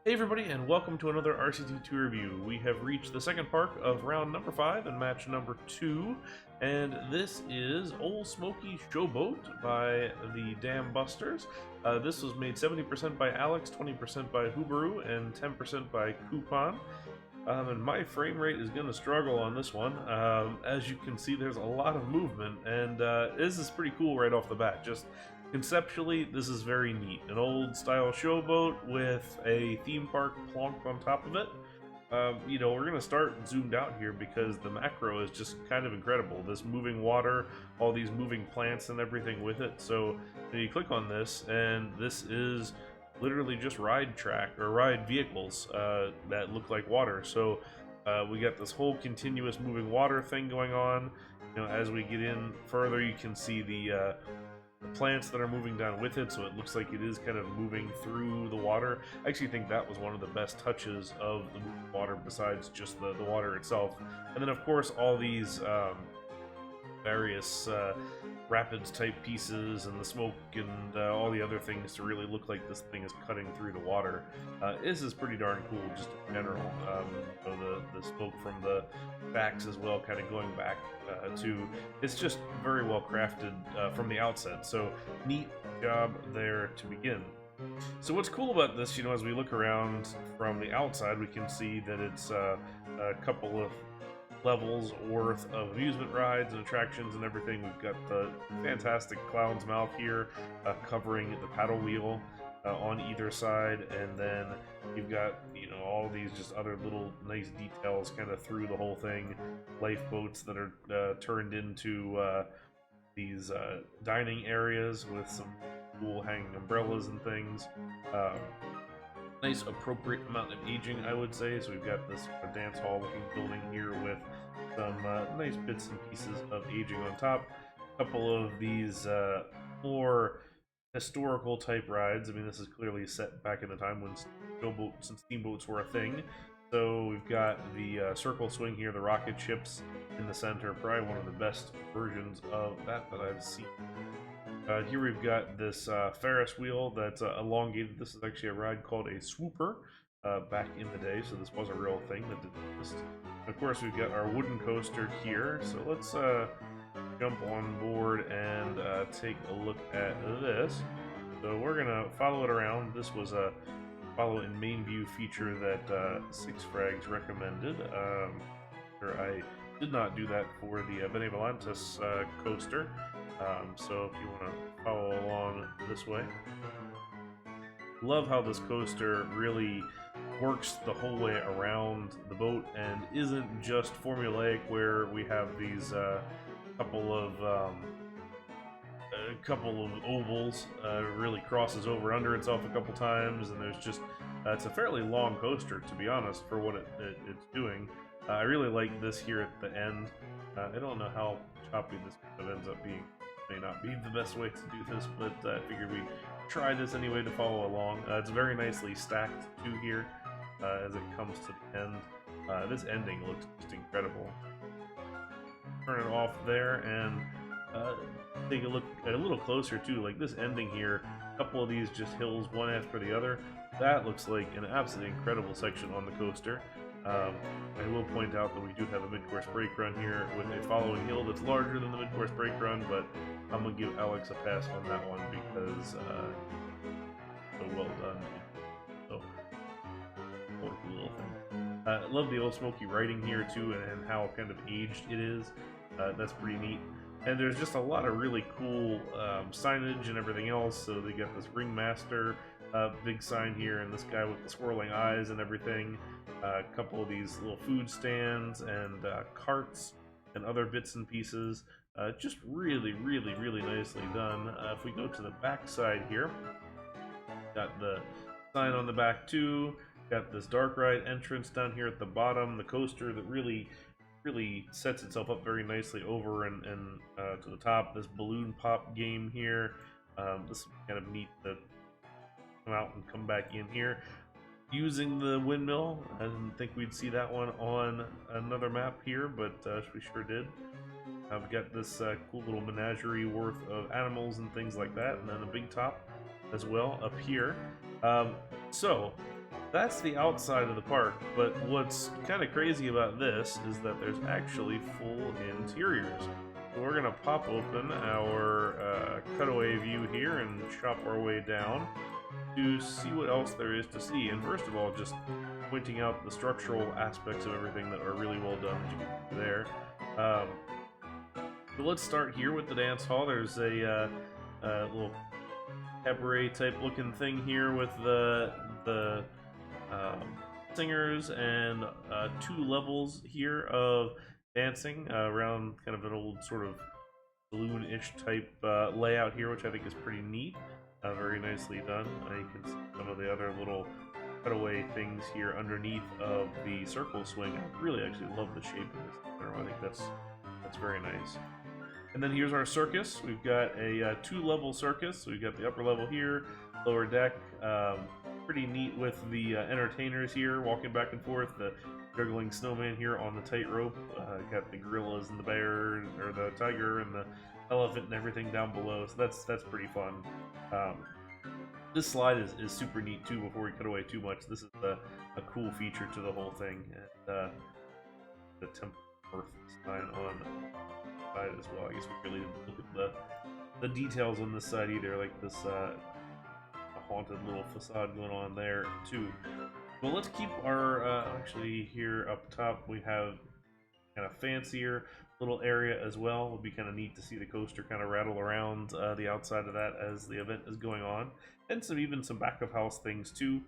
Hey everybody, and welcome to another RCT2 review. We have reached the second part of round number 5 and match number 2, and this is Old Smokey Showboat by the Dam Busters. This was made 70% by Alex, 20% by Hubaru, and 10% by Coupon. And my frame rate is going to struggle on this one. As you can see, there's a lot of movement, and this is pretty cool right off the bat. Just conceptually, this is very neat. An old style showboat with a theme park plonked on top of it. We're going to start zoomed out here because the macro is just kind of incredible. This moving water, all these moving plants and everything with it. So you click on this, and this is literally just ride track or ride vehicles that look like water. So we got this whole continuous moving water thing going on. As we get in further, you can see the plants that are moving down with it, so it looks like it is kind of moving through the water. I actually think that was one of the best touches of the moving water besides just the water itself. And then of course all these various rapids type pieces and the smoke and all the other things to really look like this thing is cutting through the water. This is pretty darn cool just in general. The smoke from the backs as well, kind of going back to, it's just very well crafted from the outset, so neat job there to begin. So what's cool about this, as we look around from the outside, we can see that it's a couple of levels worth of amusement rides and attractions and everything. We've got the fantastic Clown's Mouth here covering the paddle wheel on either side, and then you've got all these just other little nice details kind of through the whole thing. Lifeboats that are turned into these dining areas with some cool hanging umbrellas and things. Nice appropriate amount of aging, I would say. So we've got this dance hall looking building here with some nice bits and pieces of aging on top. A couple of these more historical type rides. I mean, this is clearly set back in the time when showboats and steamboats were a thing. So we've got the circle swing here, the rocket ships in the center, probably one of the best versions of that I've seen. Here we've got this Ferris wheel that's elongated. This is actually a ride called a swooper back in the day, so this was a real thing that did exist. Of course, we've got our wooden coaster here, so let's jump on board and take a look at this. So we're gonna follow it around. This was a follow in main view feature that Six Flags recommended. I did not do that for the Benevolentis coaster. So if you want to follow along this way. Love how this coaster really works the whole way around the boat and isn't just formulaic where we have these couple of ovals. Really crosses over under itself a couple times, and there's just it's a fairly long coaster, to be honest, for what it's doing. I really like this here at the end. I don't know how choppy this kind of ends up being. May not be the best way to do this, but I figured we'd try this anyway to follow along. It's very nicely stacked too here as it comes to the end. This ending looks just incredible. Turn it off there and take a look at a little closer too. Like this ending here, a couple of these just hills one after the other. That looks like an absolutely incredible section on the coaster. I will point out that we do have a mid-course brake run here with a following hill that's larger than the mid-course brake run, but I'm going to give Alex a pass on that one because so well done. So, little thing. I love the old Smokey writing here too, and how kind of aged it is. That's pretty neat. And there's just a lot of really cool signage and everything else. So they got this Ringmaster big sign here, and this guy with the swirling eyes and everything. A couple of these little food stands and carts and other bits and pieces. Just really, really, really nicely done. If we go to the back side here, got the sign on the back too. Got this dark ride entrance down here at the bottom. The coaster that really sets itself up very nicely over and to the top. This balloon pop game here. This is kind of neat to come out and come back in here. Using the windmill, I didn't think we'd see that one on another map here, but we sure did. I've got this cool little menagerie worth of animals and things like that, and then a big top as well up here. So That's the outside of the park, but what's kind of crazy about this is that there's actually full interiors. So we're gonna pop open our cutaway view here and chop our way down to see what else there is to see. And first of all, just pointing out the structural aspects of everything that are really well done, as you can see there. So let's start here with the dance hall. There's a little cabaret type looking thing here with the singers and 2 levels here of dancing around kind of an old sort of saloon-ish type layout here, which I think is pretty neat. Very nicely done. You can see some of the other little cutaway things here underneath of the circle swing. I really actually love the shape of this center. I think that's very nice. And then here's our circus. We've got a 2-level circus. So we've got the upper level here, lower deck. Pretty neat with the entertainers here walking back and forth. The juggling snowman here on the tightrope. Got the gorillas and the bear, or the tiger and the elephant and everything down below. So that's pretty fun. This slide is super neat too. Before we cut away too much, this is a cool feature to the whole thing. And the Temple Earth sign on the side as well. I guess we really didn't look at the details on this side either, like this haunted little facade going on there too. Well, let's keep our actually here up top we have kind of fancier little area as well. It would be kind of neat to see the coaster kind of rattle around the outside of that as the event is going on, and even some back of house things too,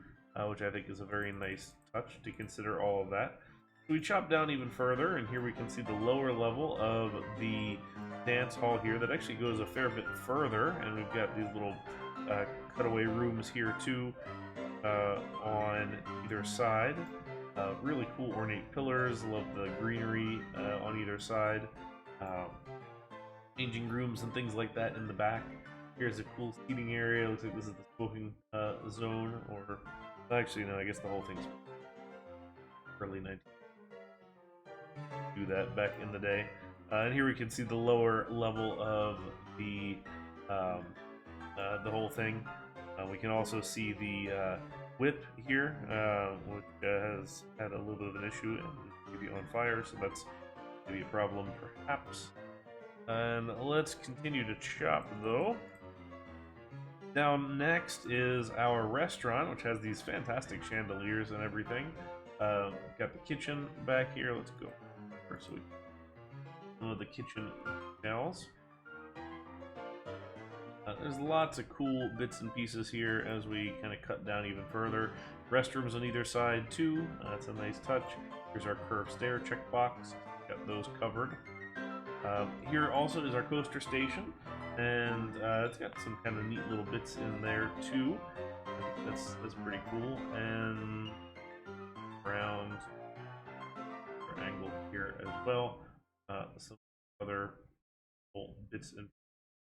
which I think is a very nice touch to consider all of that. So we chop down even further, and here we can see the lower level of the dance hall here that actually goes a fair bit further, and we've got these little cutaway rooms here too on either side. Really cool ornate pillars. Love the greenery on either side. Changing rooms and things like that in the back. Here's a cool seating area. Looks like this is the smoking zone, or actually no, I guess the whole thing's early 19. Do that back in the day. And here we can see the lower level of the whole thing. We can also see the whip here, which has had a little bit of an issue and maybe on fire, so that's maybe a problem perhaps. And let's continue to chop though. Down next is our restaurant, which has these fantastic chandeliers and everything. Got the kitchen back here. Let's go first. So some of the kitchen details. There's lots of cool bits and pieces here as we kind of cut down even further. Restrooms on either side too. That's a nice touch. Here's our curved stair checkbox. Got those covered. Here also is our coaster station, and it's got some kind of neat little bits in there too. I think that's pretty cool. And around angle here as well. Some other little bits and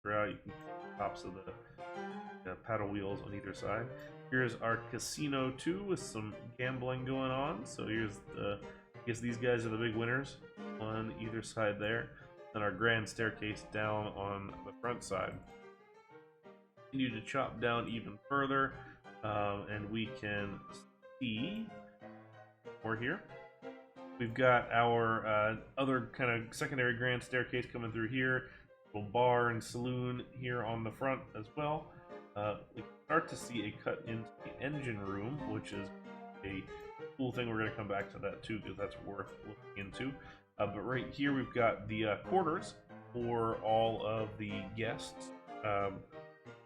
throughout. You can see the tops of the paddle wheels on either side. Here's our casino too, with some gambling going on. So here's I guess these guys are the big winners on either side there. Then our grand staircase down on the front side. Continue to chop down even further, and we can see more here. We've got our other kind of secondary grand staircase coming through here. Little bar and saloon here on the front as well. We can start to see a cut into the engine room, which is a cool thing. We're going to come back to that too, because that's worth looking into. But right here we've got the quarters for all of the guests.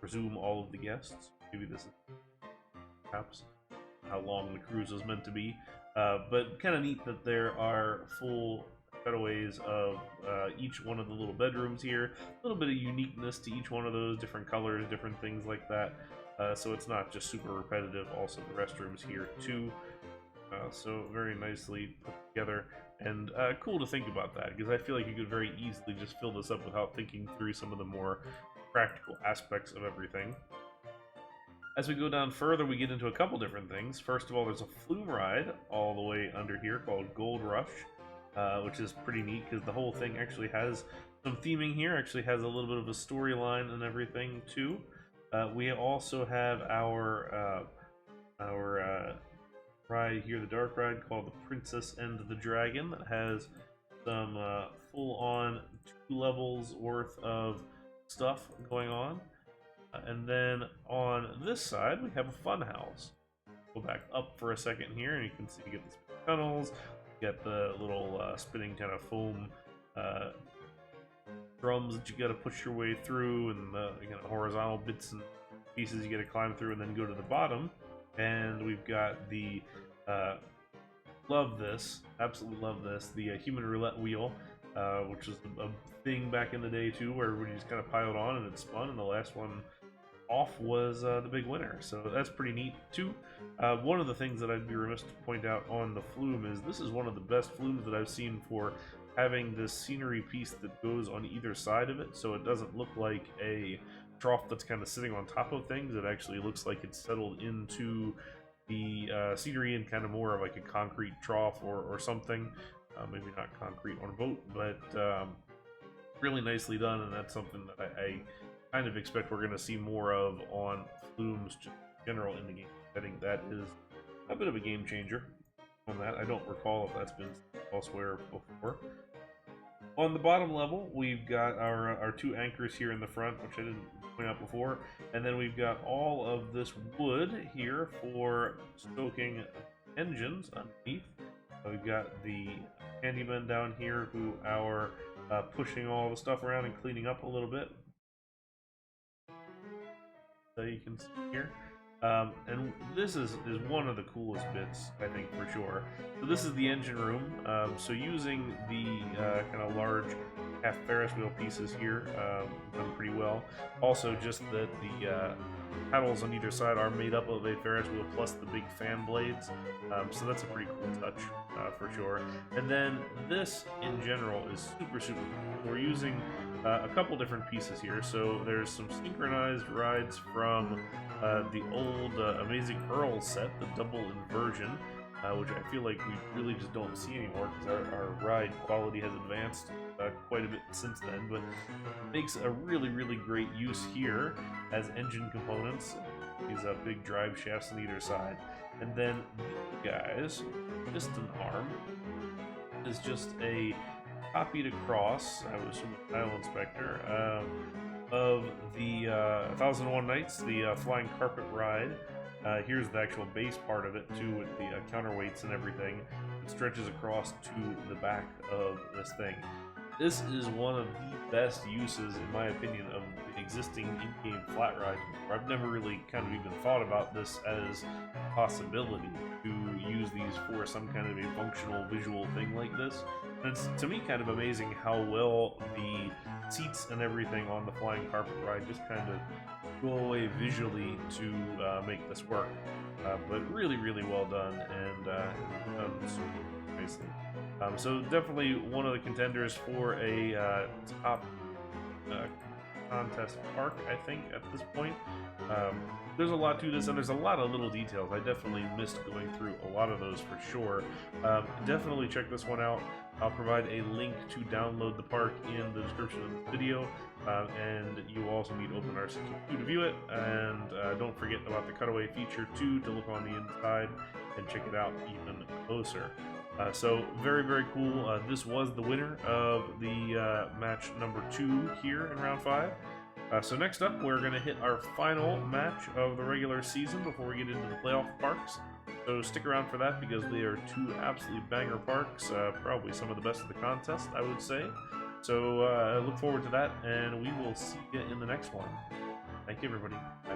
Presume all of the guests. Maybe this is perhaps how long the cruise is meant to be. But kind of neat that there are full cutaways of each one of the little bedrooms here. A little bit of uniqueness to each one of those, different colors, different things like that. So it's not just super repetitive. Also the restrooms here too. So very nicely put together, and cool to think about that, because I feel like you could very easily just fill this up without thinking through some of the more practical aspects of everything. As we go down further, we get into a couple different things. First of all, there's a flume ride all the way under here called Gold Rush, which is pretty neat because the whole thing actually has some theming here, actually has a little bit of a storyline and everything too. We also have our ride here, the dark ride called the Princess and the Dragon, that has some full-on 2 levels worth of stuff going on. And then on this side, we have a fun house. Go back up for a second here, and you can see you get the spinning tunnels, you get the little spinning kind of foam drums that you got to push your way through, and the horizontal bits and pieces you got to climb through, and then go to the bottom. And we've got the love this, absolutely love this, the human roulette wheel, which was a thing back in the day too, where everybody just kind of piled on and it spun, and the last one off was the big winner. So that's pretty neat too. One of the things that I'd be remiss to point out on the flume is this is one of the best flumes that I've seen for having this scenery piece that goes on either side of it, so it doesn't look like a trough that's kind of sitting on top of things. It actually looks like it's settled into the scenery in kind of more of like a concrete trough or something. Maybe not concrete on a boat, but really nicely done, and that's something that I kind of expect we're going to see more of on flumes just in general in the game. I think that is a bit of a game changer on that. I don't recall if that's been elsewhere before. On the bottom level, we've got our 2 anchors here in the front, which I didn't point out before, and then we've got all of this wood here for stoking engines underneath. We've got the handymen down here who are pushing all the stuff around and cleaning up a little bit. So you can see here. And this is one of the coolest bits, I think, for sure. So this is the engine room. So using the kind of large half Ferris wheel pieces here, done pretty well. Also, just that the paddles on either side are made up of a Ferris wheel plus the big fan blades. So that's a pretty cool touch for sure. And then this, in general, is super cool. We're using a couple different pieces here. So there's some synchronized rides from the old Amazing Earl set, the double inversion, which I feel like we really just don't see anymore because our ride quality has advanced quite a bit since then, but it makes a really great use here as engine components. These big drive shafts on either side. And then these guys, piston arm, is just a copied across, I would assume a tile inspector, of the 1001 Nights, the flying carpet ride. Here's the actual base part of it too, with the counterweights and everything. It stretches across to the back of this thing. This is one of the best uses, in my opinion, of the existing in-game flat ride. I've never really kind of even thought about this as a possibility to use these for some kind of a functional visual thing like this. And it's, to me, kind of amazing how well the seats and everything on the flying carpet ride just kind of go away visually to make this work. But really well done, and done super nicely. So definitely one of the contenders for a top contest park, I think, at this point. There's a lot to this, and there's a lot of little details. I definitely missed going through a lot of those for sure. Definitely check this one out. I'll provide a link to download the park in the description of this video, and you will also need Open RCT2 to view it. And don't forget about the cutaway feature too, to look on the inside and check it out even closer. So very cool. This was the winner of the match number 2 here in round 5. So next up, we're going to hit our final match of the regular season before we get into the playoff parks. So stick around for that, because they are 2 absolutely banger parks, probably some of the best of the contest, I would say. So look forward to that, and we will see you in the next one. Thank you, everybody. Bye.